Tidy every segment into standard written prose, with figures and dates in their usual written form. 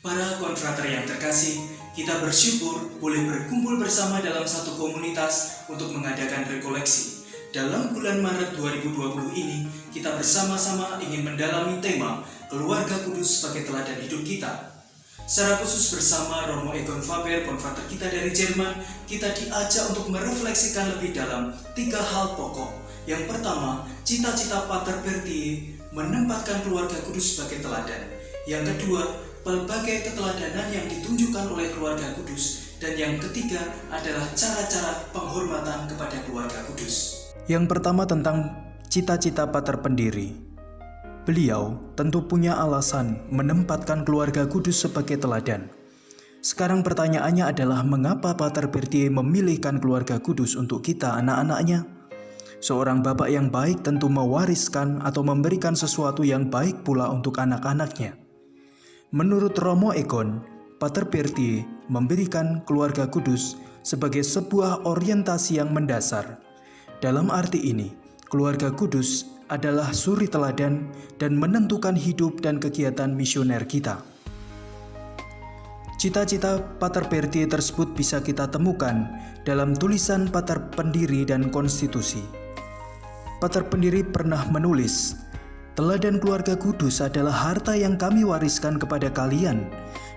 Para konfrater yang terkasih, kita bersyukur boleh berkumpul bersama dalam satu komunitas untuk mengadakan rekoleksi. Dalam bulan Maret 2020 ini, kita bersama-sama ingin mendalami tema Keluarga Kudus sebagai teladan hidup kita. Secara khusus bersama Romo Egon Faber, konfrater kita dari Jerman, kita diajak untuk merefleksikan lebih dalam 3 hal pokok. Yang pertama, cita-cita Pater Bertie menempatkan keluarga kudus sebagai teladan. Yang kedua, pelbagai keteladanan yang ditunjukkan oleh keluarga kudus. Dan yang ketiga adalah cara-cara penghormatan kepada keluarga kudus. Yang pertama tentang cita-cita Pater pendiri. Beliau tentu punya alasan menempatkan keluarga kudus sebagai teladan. Sekarang pertanyaannya adalah mengapa Pater Bertie memilihkan keluarga kudus untuk kita anak-anaknya? Seorang bapak yang baik tentu mewariskan atau memberikan sesuatu yang baik pula untuk anak-anaknya. Menurut Romo Egon, Pater Bertie memberikan keluarga kudus sebagai sebuah orientasi yang mendasar. Dalam arti ini, keluarga kudus adalah suri teladan dan menentukan hidup dan kegiatan misioner kita. Cita-cita Pater Bertie tersebut bisa kita temukan dalam tulisan Pater pendiri dan konstitusi. Pater pendiri pernah menulis, "Teladan keluarga kudus adalah harta yang kami wariskan kepada kalian.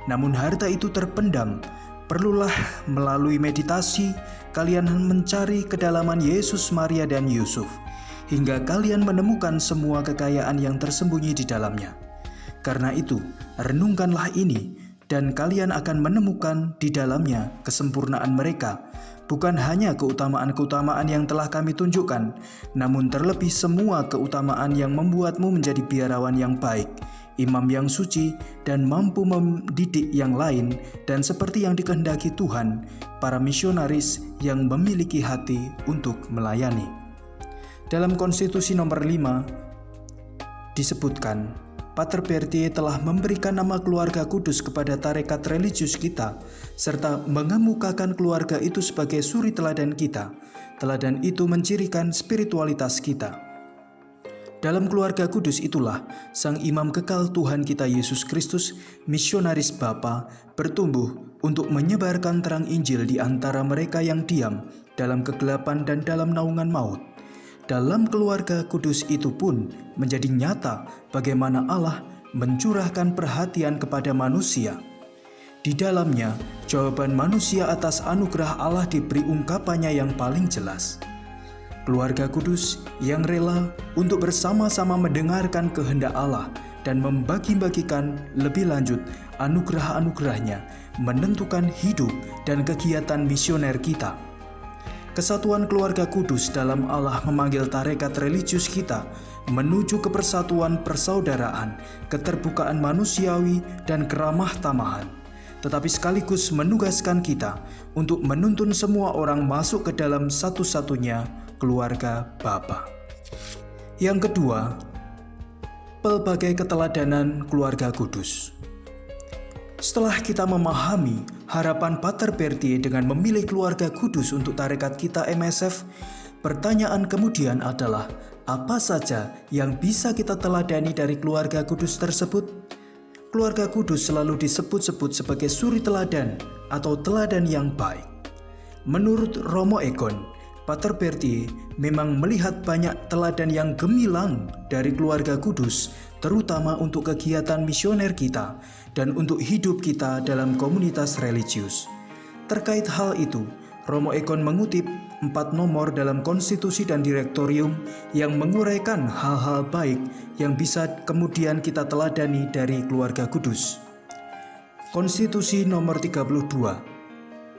Namun harta itu terpendam. Perlulah melalui meditasi kalian mencari kedalaman Yesus, Maria, dan Yusuf, hingga kalian menemukan semua kekayaan yang tersembunyi di dalamnya. Karena itu, renungkanlah ini, dan kalian akan menemukan di dalamnya kesempurnaan mereka, bukan hanya keutamaan-keutamaan yang telah kami tunjukkan, namun terlebih semua keutamaan yang membuatmu menjadi biarawan yang baik, imam yang suci, dan mampu mendidik yang lain, dan seperti yang dikehendaki Tuhan, para misionaris yang memiliki hati untuk melayani." Dalam konstitusi nomor 5 disebutkan, Pater Bertie telah memberikan nama keluarga kudus kepada tarekat religius kita, serta mengemukakan keluarga itu sebagai suri teladan kita. Teladan itu mencirikan spiritualitas kita. Dalam keluarga kudus itulah Sang Imam Kekal Tuhan kita Yesus Kristus, misionaris Bapa, bertumbuh untuk menyebarkan terang Injil di antara mereka yang diam dalam kegelapan dan dalam naungan maut. Dalam keluarga kudus itu pun menjadi nyata bagaimana Allah mencurahkan perhatian kepada manusia. Di dalamnya, jawaban manusia atas anugerah Allah diberi ungkapannya yang paling jelas. Keluarga kudus yang rela untuk bersama-sama mendengarkan kehendak Allah dan membagi-bagikan lebih lanjut anugerah-anugerahnya, menentukan hidup dan kegiatan misioner kita. Kesatuan keluarga kudus dalam Allah memanggil tarekat religius kita menuju ke persatuan persaudaraan, keterbukaan manusiawi, dan keramah tamahan, tetapi sekaligus menugaskan kita untuk menuntun semua orang masuk ke dalam satu-satunya keluarga Bapa. Yang kedua, pelbagai keteladanan keluarga kudus. Setelah kita memahami harapan Pater Bertie dengan memilih keluarga kudus untuk tarekat kita MSF, pertanyaan kemudian adalah, apa saja yang bisa kita teladani dari keluarga kudus tersebut? Keluarga kudus selalu disebut-sebut sebagai suri teladan atau teladan yang baik. Menurut Romo Egon, Pater Bertie memang melihat banyak teladan yang gemilang dari keluarga kudus, terutama untuk kegiatan misioner kita dan untuk hidup kita dalam komunitas religius. Terkait hal itu, Romo Egon mengutip 4 nomor dalam konstitusi dan direktorium yang menguraikan hal-hal baik yang bisa kemudian kita teladani dari keluarga kudus. Konstitusi nomor 32,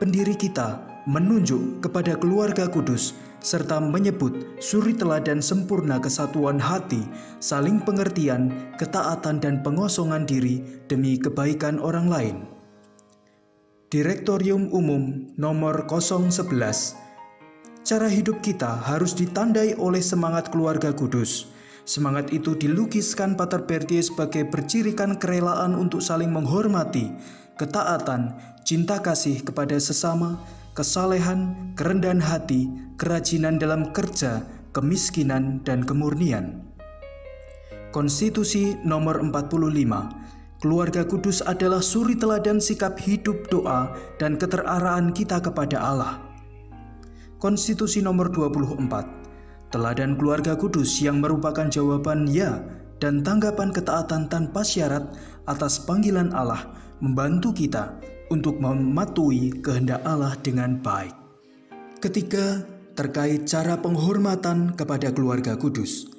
pendiri kita menunjuk kepada keluarga kudus serta menyebut suri teladan sempurna kesatuan hati, saling pengertian, ketaatan, dan pengosongan diri demi kebaikan orang lain. Direktorium Umum nomor 011, cara hidup kita harus ditandai oleh semangat keluarga kudus. Semangat itu dilukiskan Pater Bertie sebagai bercirikan kerelaan untuk saling menghormati, ketaatan, cinta kasih kepada sesama, kesalehan, kerendahan hati, kerajinan dalam kerja, kemiskinan, dan kemurnian. Konstitusi nomor 45, Keluarga kudus adalah suri teladan sikap hidup, doa, dan keteraraan kita kepada Allah. Konstitusi nomor 24, teladan keluarga kudus yang merupakan jawaban ya dan tanggapan ketaatan tanpa syarat atas panggilan Allah membantu kita untuk mematuhi kehendak Allah dengan baik. Ketiga, terkait cara penghormatan kepada keluarga kudus.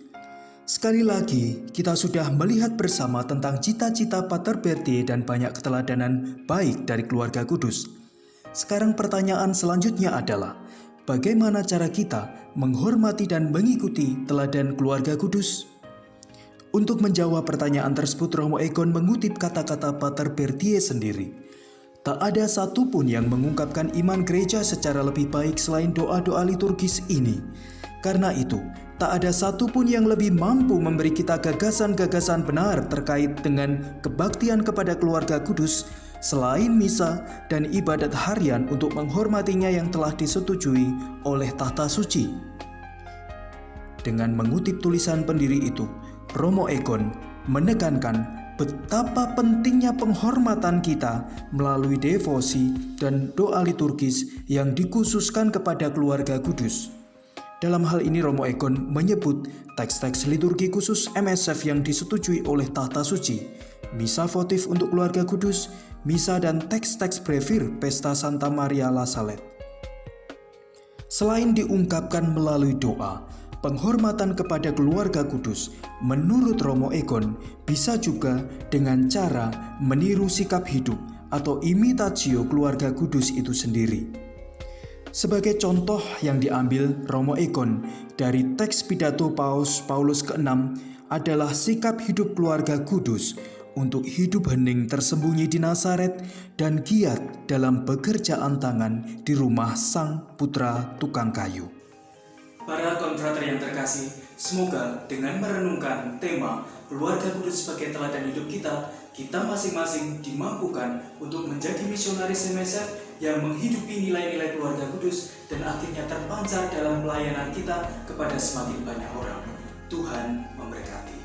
Sekali lagi, kita sudah melihat bersama tentang cita-cita Pater Bertie dan banyak keteladanan baik dari keluarga kudus. Sekarang pertanyaan selanjutnya adalah, bagaimana cara kita menghormati dan mengikuti teladan keluarga kudus? Untuk menjawab pertanyaan tersebut, Romo Egon mengutip kata-kata Pater Bertie sendiri. Tak ada satupun yang mengungkapkan iman gereja secara lebih baik selain doa-doa liturgis ini. Karena itu, tak ada satupun yang lebih mampu memberi kita gagasan-gagasan benar terkait dengan kebaktian kepada keluarga kudus selain misa dan ibadat harian untuk menghormatinya yang telah disetujui oleh Tahta Suci. Dengan mengutip tulisan pendiri itu, Romo Egon menekankan betapa pentingnya penghormatan kita melalui devosi dan doa liturgis yang dikhususkan kepada keluarga kudus. Dalam hal ini Romo Egon menyebut teks-teks liturgi khusus MSF yang disetujui oleh Tahta Suci, misa votif untuk keluarga kudus, misa dan teks-teks brevir Pesta Santa Maria La Salette. Selain diungkapkan melalui doa, penghormatan kepada keluarga kudus menurut Romo Egon bisa juga dengan cara meniru sikap hidup atau imitatio keluarga kudus itu sendiri. Sebagai contoh yang diambil Romo Egon dari teks pidato Paus Paulus ke-6 adalah sikap hidup keluarga kudus untuk hidup hening tersembunyi di Nazaret dan giat dalam pekerjaan tangan di rumah sang putra tukang kayu. Para konfrater yang terkasih, semoga dengan merenungkan tema keluarga kudus sebagai teladan hidup kita, kita masing-masing dimampukan untuk menjadi misionaris MSF yang menghidupi nilai-nilai keluarga kudus dan akhirnya terpancar dalam pelayanan kita kepada semakin banyak orang. Tuhan memberkati.